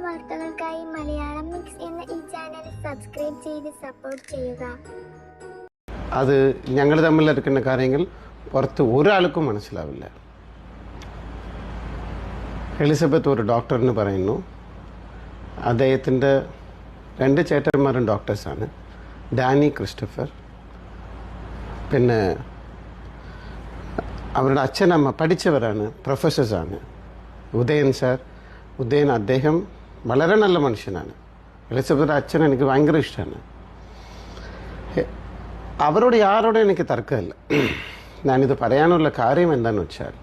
വാർത്തകൾക്കായി മലയാളം മിക്സ് എന്ന ഈ ചാനൽ സബ്സ്ക്രൈബ് ചെയ്ത് സപ്പോർട്ട് ചെയ്യുക. അത് ഞങ്ങൾ തമ്മിലിരിക്കുന്ന കാര്യങ്ങൾ പുറത്ത് ഒരാൾക്കും മനസ്സിലാവില്ല. എലിസബത്ത് ഒരു ഡോക്ടറിന് പറയുന്നു, അദ്ദേഹത്തിൻ്റെ 2 ചേട്ടന്മാരും ഡോക്ടേഴ്സാണ്, ഡാനി, ക്രിസ്റ്റഫർ. പിന്നെ അവരുടെ അച്ഛനമ്മ പഠിച്ചവരാണ്, പ്രൊഫസേഴ്സാണ്. ഉദയൻ സാർ, അദ്ദേഹം വളരെ നല്ല മനുഷ്യനാണ്. എലിസബത്തിൻ്റെ അച്ഛൻ എനിക്ക് ഭയങ്കര ഇഷ്ടമാണ്. അവരോട് യാരോടും എനിക്ക് തർക്കമില്ല. ഞാനിത് പറയാനുള്ള കാര്യം എന്താണെന്ന് വെച്ചാൽ,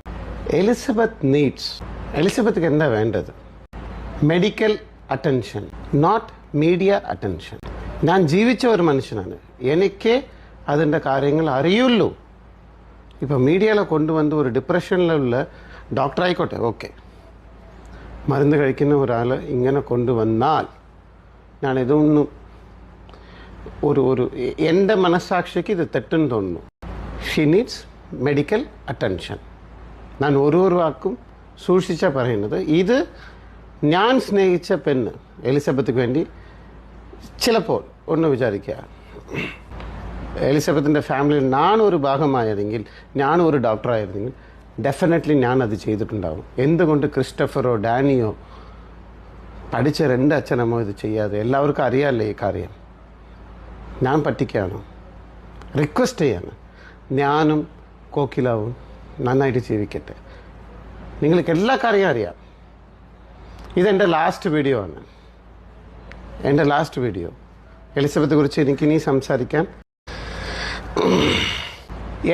എലിസബത്തിക്ക് എന്താ വേണ്ടത്? Medical attention, not media attention. ഞാൻ ജീവിച്ച ഒരു മനുഷ്യനാണ്, എനിക്ക് അതിൻ്റെ കാര്യങ്ങൾ അറിയുള്ളൂ. ഇപ്പോൾ മീഡിയയിൽ കൊണ്ടുവന്ന് ഒരു ഡിപ്രഷനിലുള്ള ഡോക്ടറായിക്കോട്ടെ, ഓക്കെ, മരുന്ന് കഴിക്കുന്ന ഒരാൾ ഇങ്ങനെ കൊണ്ടുവന്നാൽ ഞാൻ ഇതൊന്നും ഒരു എൻ്റെ മനസ്സാക്ഷിക്ക് ഇത് തെറ്റെന്ന് തോന്നുന്നു. She needs medical attention. ഞാൻ ഓരോ വാക്കും സൂക്ഷിച്ചാൽ പറയുന്നത്. ഇത് ഞാൻ സ്നേഹിച്ച പെണ്ണ് എലിസബത്തിക്ക് വേണ്ടി ചിലപ്പോൾ ഒന്ന് വിചാരിക്കുക, എലിസബത്തിൻ്റെ ഫാമിലിയിൽ ഞാനൊരു ഭാഗമായതെങ്കിൽ, ഞാനൊരു ഡോക്ടറായിരുന്നെങ്കിൽ ഡെഫിനറ്റ്ലി ഞാനത് ചെയ്തിട്ടുണ്ടാവും. എന്തുകൊണ്ട് ക്രിസ്റ്റഫറോ ഡാനിയോ പഠിച്ച 2 അച്ഛനമ്മോ ഇത് ചെയ്യാതെ? എല്ലാവർക്കും അറിയാമല്ലേ ഈ കാര്യം. ഞാൻ പറ്റിക്കാണോ? റിക്വസ്റ്റ് ചെയ്യാണ്, ഞാനും കോക്കിലാവും നന്നായിട്ട് ജീവിക്കട്ടെ. നിങ്ങൾക്ക് എല്ലാ കാര്യം അറിയാം. ഇതെൻ്റെ ലാസ്റ്റ് വീഡിയോ ആണ്, എൻ്റെ ലാസ്റ്റ് വീഡിയോ. എലിസബത്തെ കുറിച്ച് എനിക്കിനി സംസാരിക്കാൻ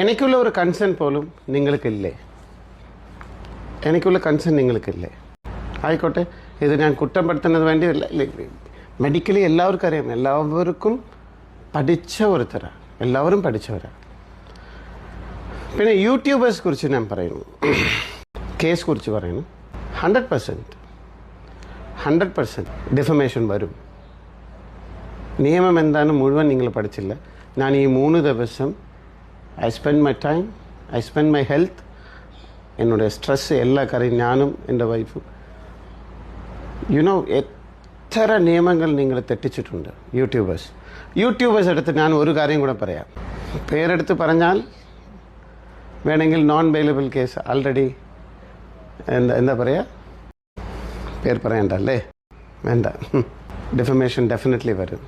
എനിക്കുള്ള ഒരു കൺസേൺ പോലും നിങ്ങൾക്കില്ലേ? എനിക്കുള്ള കൺസേൺ നിങ്ങൾക്കില്ലേ? ആയിക്കോട്ടെ, ഇത് ഞാൻ കുറ്റപ്പെടുത്തുന്നത് വേണ്ടി മെഡിക്കലി എല്ലാവർക്കും അറിയാം, എല്ലാവർക്കും പഠിച്ച ഒരുത്തരാണ്, എല്ലാവരും പഠിച്ചവരാണ്. പിന്നെ യൂട്യൂബേഴ്സ് കുറിച്ച് ഞാൻ പറയുന്നു, കേസ് കുറിച്ച് പറയുന്നു. 100% ഡിഫമേഷൻ വരും. നിയമം എന്താണെന്ന് മുഴുവൻ നിങ്ങൾ പഠിച്ചില്ല. ഞാൻ ഈ 3 ദിവസം I spend my time, I spend my health, എന്നോട് സ്ട്രെസ് എല്ലാ കാര്യം ഞാനും എൻ്റെ വൈഫും. എത്ര നിയമങ്ങൾ നിങ്ങൾ തെറ്റിച്ചിട്ടുണ്ട് യൂട്യൂബേഴ്സ് എടുത്ത്. ഞാൻ ഒരു കാര്യം കൂടെ പറയാം, പേരെടുത്ത് പറഞ്ഞാൽ വേണമെങ്കിൽ നോൺ ബെയിലബിൾ കേസ് ആൾറെഡി എന്താ പറയുക, പേര് പറയണ്ടല്ലേ, വേണ്ട. ഡിഫമേഷൻ ഡെഫിനറ്റ്ലി വരും.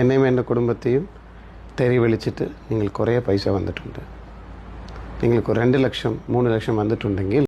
എന്നെയും എൻ്റെ കുടുംബത്തെയും തെറി വിളിച്ചിട്ട് നിങ്ങൾ കുറേ പൈസ വന്നിട്ടുണ്ട്. നിങ്ങൾക്ക് 2 ലക്ഷം 3 ലക്ഷം വന്നിട്ടുണ്ടെങ്കിൽ